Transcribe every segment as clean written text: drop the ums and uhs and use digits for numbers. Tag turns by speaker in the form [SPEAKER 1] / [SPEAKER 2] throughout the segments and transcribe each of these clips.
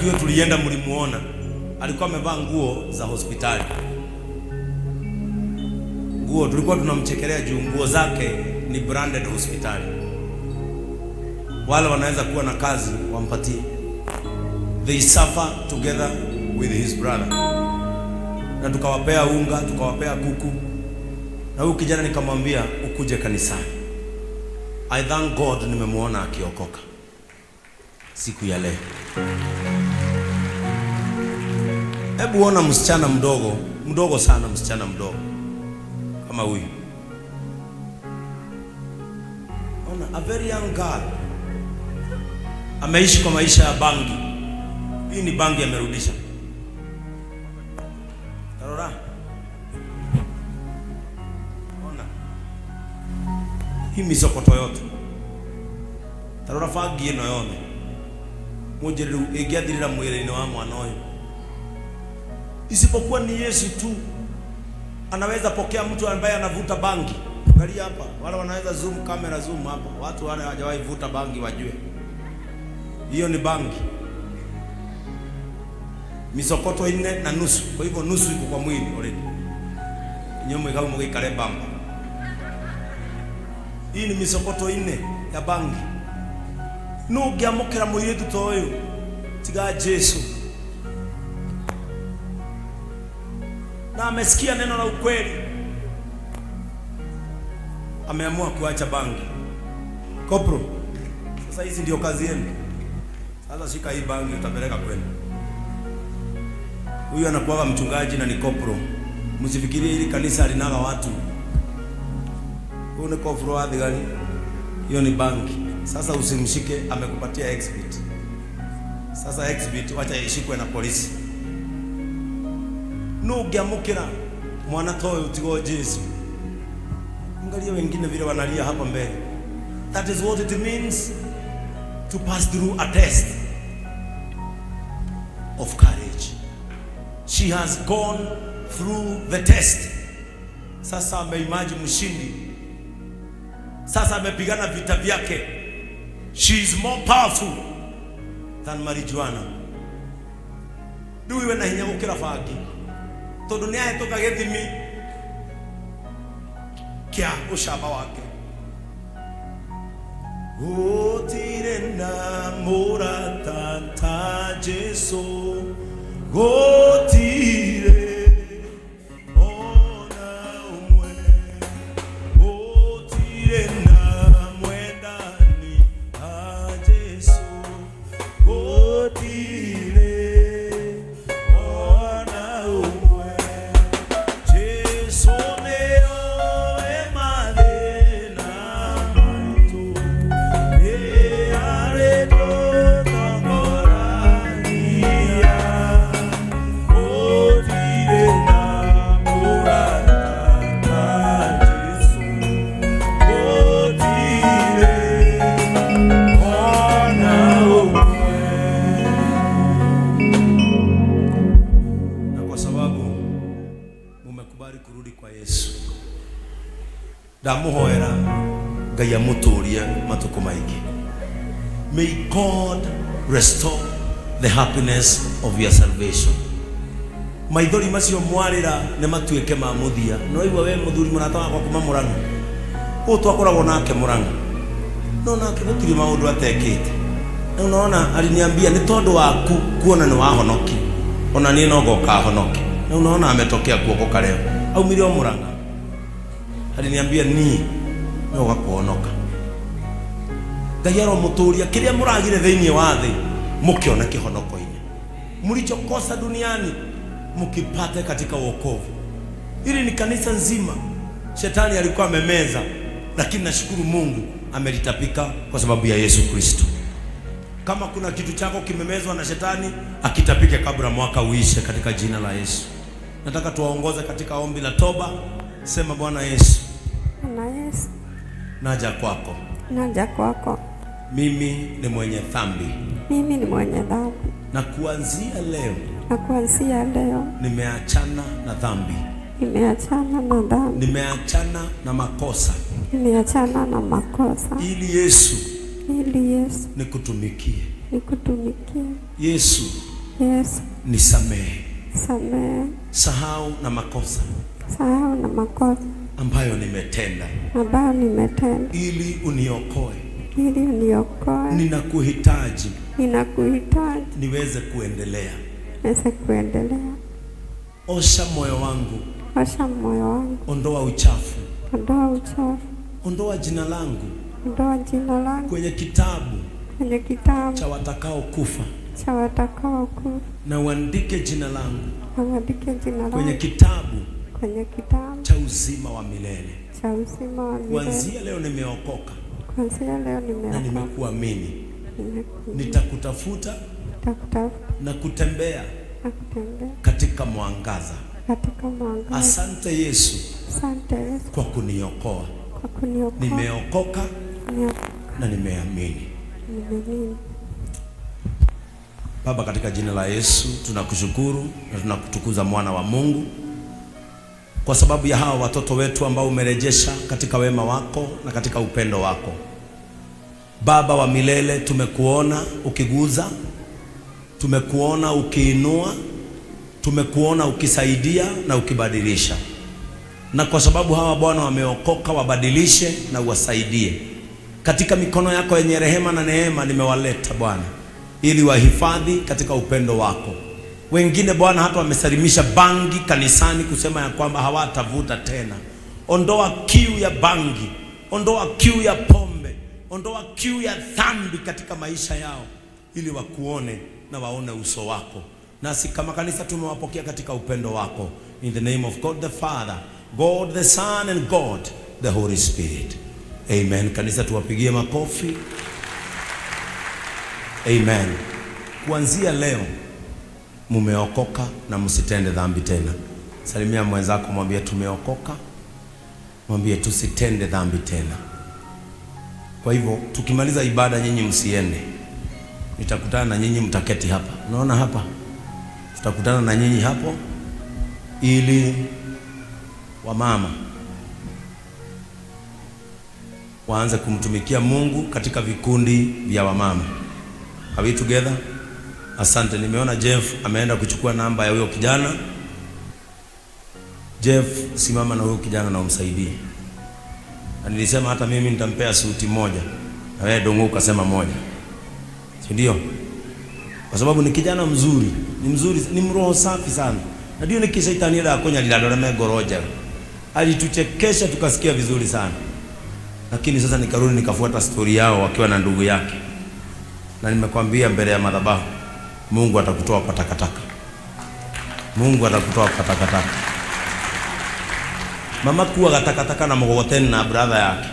[SPEAKER 1] Hiyo tulienda mlimuona, alikuwa amevaa nguo za hospitali. Nguo tulikuwa tunamchekelea juu nguo zake ni branded hospitali. Wale wanaweza kuwa na kazi wampatie. They suffer together with his brother. Na tukawapea unga, tukawapea kuku. Na huyu kijana nikamwambia ukuje kanisani. I thank God nimemuona akiokoka siku ya leo. Hebu ona msichana mdogo sana, msichana mdogo kama huyu. Ona, a very young girl. Ameishi kwa maisha ya bangi. Hii ni bangi amerudisha. Tarora. Ona. Hii misokoto yote. Tarora fagi ino yone. Mujeru egiathirira mwiri-ini wa mwana uyu. Isipokuwa ni Yesu tu anaweza pokea mtu ambaye anavuta bangi. Angalia hapa, wale wanaweza zoom kamera, zoom hapa. Watu wale hawajawahi vuta bangi wajue. Hiyo ni bangi. Misokoto 4.5. Kwa hivyo nusu iko kwa mwili already. Nyoma kama mgikare bamba. Hii ni misokoto 4 ya bangi. Nugiamukira muiretu toyo tiga Yesu. Na amesikia neno la ukweli, ameamua kuacha bangi. Kopro, sasa hizi ndio kazi yenu. Sasa shika hii bangi utapeleka kwenu. Huyu anakuwa mchungaji na ni kopro. Msifikirie hili kanisa linaga watu. Huyu ni kopro wa gani? Hiyo ni bangi. Sasa usimshike, amekupatia exhibit. Sasa exhibit wacha ishikwe na polisi. Nugiamukira mwana toyo utigo Yesu. Angalia wengine vile wanalia hapa mbele. That is what it means to pass through a test of courage. She has gone through the test. Sasa ameimagine mshindi. Sasa amepigana vita vyake. She is more powerful than marijuana. Duwe na hinya gukira fagi. Todo ni ahe toka gethimi kia ushaba wake. Gotire na murata ta Jesu. Gotire ona umwe. Gotire na mwendani ta Jesu. Gotire ona umwe. Jesu neo emade na maitu. Aredo tangorania. Gotire na murata Jesu. Gotire ona umwe. Na kwa sababu mumekubali kurudi kwa Yesu, ndamuhoera Ngai amuturie matuko maingi. May God restore the happiness of your salvation. Maithori macio mwarira ne matuike ma muthia. No igwa we muthuri murata wakwa kuma Murang'a. Twakoragwo nake Murang'a. No nake gutiri maundu atekete. Na unaona aliniambia ni tondu waku kuona ni wahonoki. Ona ni no goka honoki. Na unaona ametokea kuokoka leo. Aumire o Murang'a. Aliniambia ni no gakuonoka. Ngai aromuturia kiria muragire thiini wa thi mukiona kihonoko-ini. Mlichokosa duniani mukipate katika wokovu. Hili ni kanisa nzima shetani alikuwa amemeza, lakini nashukuru Mungu amelitapika kwa sababu ya Yesu Kristo. Kama kuna kitu chako kimemezwa na shetani, akitapike kabla mwaka uishe katika jina la Yesu. Nataka tuwaongoze katika ombi la toba. Sema, Bwana Yesu, naja kwako.
[SPEAKER 2] Naja kwako.
[SPEAKER 1] Mimi ni mwenye dhambi.
[SPEAKER 2] Mimi ni mwenye dhambi.
[SPEAKER 1] Na kuanzia leo nimeachana na dhambi.
[SPEAKER 2] Nimeachana na dhambi.
[SPEAKER 1] Nimeachana na makosa.
[SPEAKER 2] Nimeachana na makosa.
[SPEAKER 1] Ili Yesu
[SPEAKER 2] ili Yesu
[SPEAKER 1] nikutumikie.
[SPEAKER 2] nikutumikie.
[SPEAKER 1] Yesu
[SPEAKER 2] Yesu,
[SPEAKER 1] nisamehe.
[SPEAKER 2] samehe.
[SPEAKER 1] Sahau na makosa
[SPEAKER 2] Sahau na makosa
[SPEAKER 1] ambayo nimetenda,
[SPEAKER 2] ili
[SPEAKER 1] uniokoe.
[SPEAKER 2] Ninakuhitaji
[SPEAKER 1] niweze kuendelea.
[SPEAKER 2] Osha moyo wangu.
[SPEAKER 1] Ondoa uchafu.
[SPEAKER 2] Ondoa
[SPEAKER 1] jina langu kwenye kitabu cha watakao kufa. Na uandike jina langu kwenye kitabu cha uzima wa milele. Kuanzia leo nimeokoka na nimekuamini. Nitakutafuta na kutembea katika mwangaza. Asante Yesu kwa kuniokoa. Nimeokoka na nimeamini. Baba, katika jina la Yesu tunakushukuru na tunakutukuza, mwana wa Mungu, kwa sababu ya hawa watoto wetu ambao umerejesha katika wema wako na katika upendo wako. Baba wa milele, tumekuona ukiguza, tumekuona ukiinua, tumekuona ukisaidia na ukibadilisha. Na kwa sababu hawa Bwana wameokoka, wabadilishe na uwasaidie. Katika mikono yako yenye rehema na neema nimewaleta Bwana, ili wahifadhi katika upendo wako. Wengine Bwana hata wamesalimisha bangi kanisani kusema ya kwamba hawatavuta tena. Ondoa kiu ya bangi, ondoa kiu ya pombe, ondoa kiu ya dhambi katika maisha yao, ili wakuone na waone uso wako. Nasi kama kanisa tumewapokea katika upendo wako. In the name of God the Father, God the Son and God the Holy Spirit. Amen. Kanisa tuwapigie makofi. Amen. Kuanzia leo mumeokoka na msitende dhambi tena. Salimia mwenzako, mwambie tumeokoka, mwambie tusitende dhambi tena. Kwa hivyo tukimaliza ibada nyinyi msiende. Nitakutana na nyinyi, mtaketi hapa. Unaona hapa? Tutakutana na nyinyi hapo, ili wamama waanze kumtumikia Mungu katika vikundi vya wamama. Are we together? Asante. Nimeona Jeff ameenda kuchukua namba ya huyo kijana. Jeff, simama na huyo kijana na umsaidie. Na nilisema hata mimi nitampea suti moja, na wewe dongo ukasema moja, si ndio? Kwa sababu ni kijana mzuri, ni mzuri, ni mroho safi sana. Na ndio nikishaitani ile akonya liladora megoroja. Alituchekesha tukasikia vizuri sana. Lakini sasa nikarudi nikafuata story yao wakiwa na ndugu yake. Na nimekwambia mbele ya madhabahu, Mungu atakutoa kwa takataka. Mungu atakutoa kwa takataka. Mama kuwa takataka na mugogoteni na brother yake.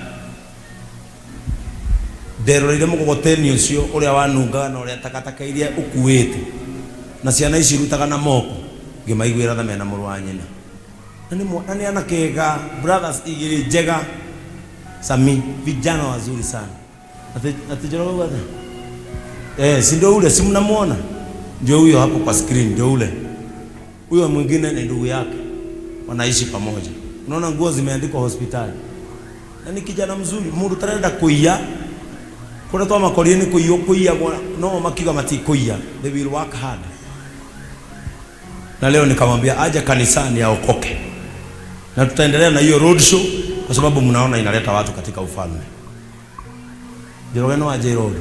[SPEAKER 1] Dero ile mugogoteni ucio uria wanunga na uria takataka ile ukuwete. Na ciana ici rutaga na moko. Ngimaiguira tha mena mũrũ wa nyina. Na ni anakega brothers igiri jega. Sami vijana wazuri sana. Atijoro wada. Si ndio ule, si mnamuona? Ndio huyo hapo kwa screen, ndio ule. Huyo mwingine ni ndugu yake. Wanaishi pamoja. Unaona nguo zimeandikwa hospitali. Na ni kijana mzuri, mundu tarenda kuiya. Kuna toa makorieni kuiya no makiga mati kuiya. They will work hard. Na leo nikamwambia aje kanisani aokoke. Na tutaendelea na hiyo road show kwa sababu mnaona inaleta watu katika ufalme. Jirogeno aje road.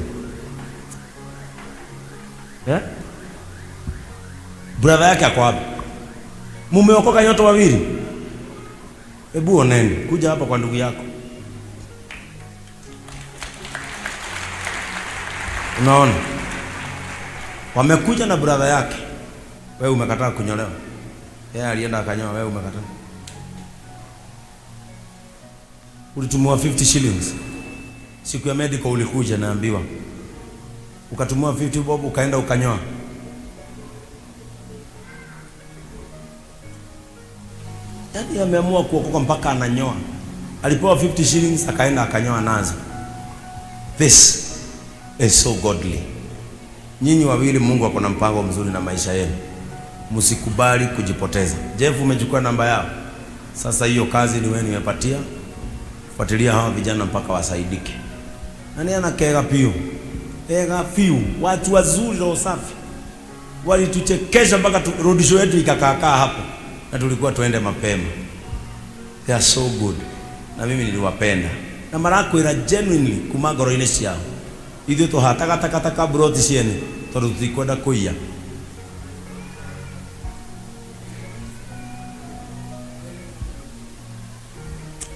[SPEAKER 1] Brother yake ako wapi? Mumeokoka nyote wawili? Hebu oneni, kuja hapa kwa ndugu yako. Unaona? Wamekuja na brother yake. Wewe umekataa kunyolewa. Yeye alienda akanyoa, wewe umekataa. Ulitumwa 50 shillings. Siku ya medical ulikuja naambiwa. Ukatumwa 50 bob ukaenda ukanyoa. Yaani ameamua kuokoka mpaka ananyoa. Alipewa 50 shillings akaenda akanyoa nazo. This is so godly. Nyinyi wawili Mungu ako na mpango mzuri na maisha yenu. Msikubali kujipoteza. Jeff umechukua namba yao. Sasa hiyo kazi ni wewe nimepatia. Fuatilia hawa vijana mpaka wasaidike. Nani anakega piu? Ega piu, watu wazuri roho safi. walituchekesha mpaka road show yetu ikakaa hapo, na tulikuwa tuende mapema. They are so good, na mimi niliwapenda na marakwira genuinely kuma ngoro-inĩ ciao. Ithuĩ tũhatagatakataka broti ciene tondũ tutikwenda kũiya.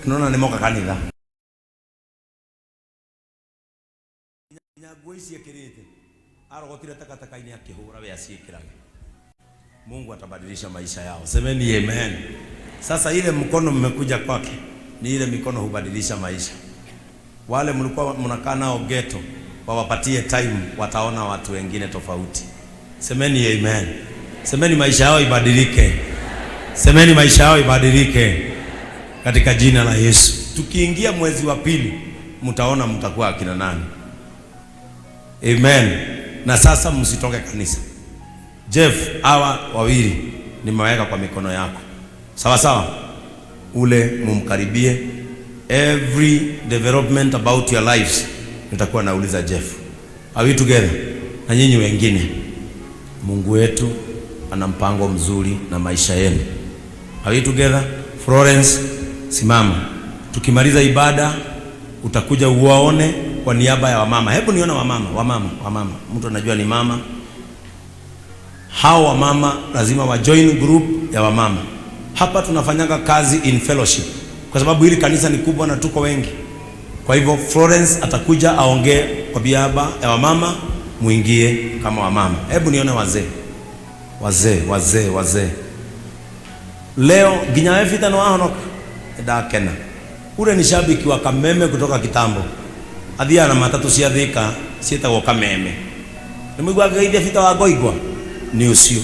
[SPEAKER 1] Nona nĩ moka kanitha nguo ici ekĩrĩte arogotire takataka-inĩ akĩhũra we aciĩkĩrage. Mungu atabadilisha maisha yao. Semeni amen. Sasa ile mkono mmekuja kwake ni ile mikono hubadilisha maisha. Wale mlikuwa mnakaa nao ghetto, wawapatie time, wataona watu wengine tofauti. Semeni amen. Semeni maisha yao ibadilike. Semeni maisha yao ibadilike katika jina la Yesu. Tukiingia mwezi wa pili mtaona mtakuwa akina nani. Amen. Na sasa msitoke kanisa. Jeff, hawa wawili nimeweka kwa mikono yako. Sawa sawa? Ule mumkaribie. Every development about your lives nitakuwa nauliza Jeff. Are we together? Na nyinyi wengine, Mungu wetu ana mpango mzuri na maisha yenu. Are we together? Florence, simama. Tukimaliza ibada utakuja uwaone kwa niaba ya wamama. Hebu niona wamama. Mtu anajua ni mama. Hao wamama lazima wa join group ya wamama. Hapa tunafanyanga kazi in fellowship, kwa sababu hili kanisa ni kubwa na tuko wengi. Kwa hivyo Florence atakuja aongee kwa niaba ya wamama, muingie kama wamama. Hebu nione wazee. Leo ginyawe fita no ahonoka ndakena. Ule ni shabiki wa Kameme kutoka kitambo. Athia na matatu cia Thika cietagwo Kameme. Nimugwa gaithia fita wa Ngoigwa ni ucio.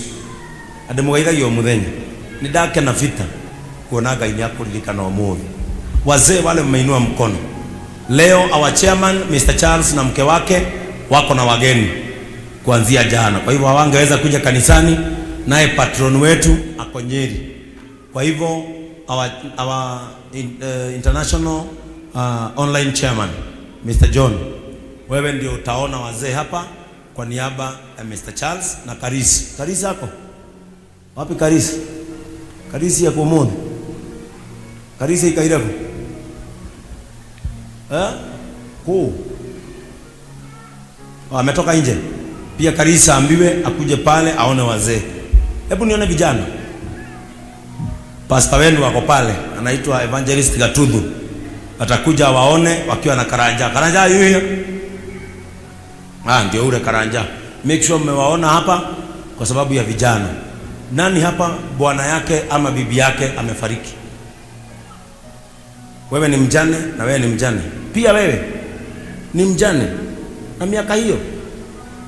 [SPEAKER 1] Ande mugaithagio muthenya. Ni ndakena fita kuona Ngai ni akuririkana umuthi. Wazee wale mmeinua mkono. Leo our chairman Mr. Charles na mke wake wako na wageni kuanzia jana. Kwa hivyo hawangeweza kuja kanisani, naye patron wetu ako Nyeri. Kwa hivyo our international online chairman Mr. John, wewe ndio utaona wazee hapa kwa niaba ya Mr. Charles na Karisi. Karisi yako? Wapi Karisi? Karisi ya kumoja. Karisi ikairako. Ametoka nje. Pia Karisi ambiwe akuje pale aone wazee. Hebu nione vijana. Pastor wenu wako pale, anaitwa Evangelist Gatudhu. Atakuja waone wakiwa na karanja. Karanja hiyo. Ndio ule karanja. Make sure mmewaona hapa kwa sababu ya vijana. Nani hapa bwana yake ama bibi yake amefariki? Wewe ni mjane na wewe ni mjane. Pia wewe ni mjane na miaka hiyo.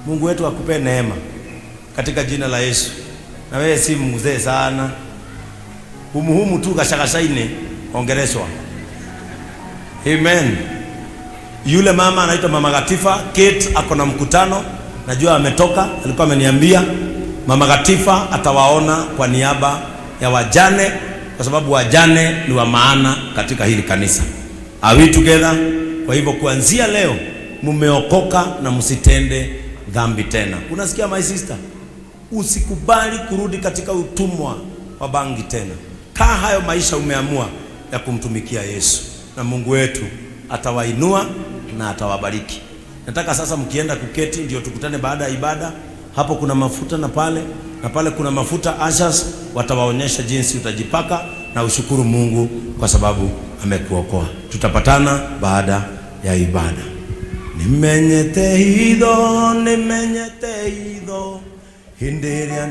[SPEAKER 1] Mungu wetu akupe neema katika jina la Yesu. Na wewe si mzee sana. Humuhumu tu kashakashaine ongereshwa. Amen. Yule mama anaitwa Mama Gatifa, Kate ako na mkutano, najua ametoka, alikuwa ameniambia. Mama Gatifa atawaona kwa niaba ya wajane, kwa sababu wajane ni wa maana katika hili kanisa. Are we together? Kwa hivyo kuanzia leo mumeokoka na msitende dhambi tena. Unasikia my sister? Usikubali kurudi katika utumwa wa bangi tena. Kaa hayo maisha umeamua ya kumtumikia Yesu, na Mungu wetu atawainua na atawabariki. Nataka sasa mkienda kuketi ndio tukutane baada ya ibada. Hapo kuna mafuta na pale kuna mafuta. Ashas watawaonyesha jinsi utajipaka na ushukuru Mungu kwa sababu amekuokoa. Tutapatana baada ya ibada. Nimenyete hido hindiria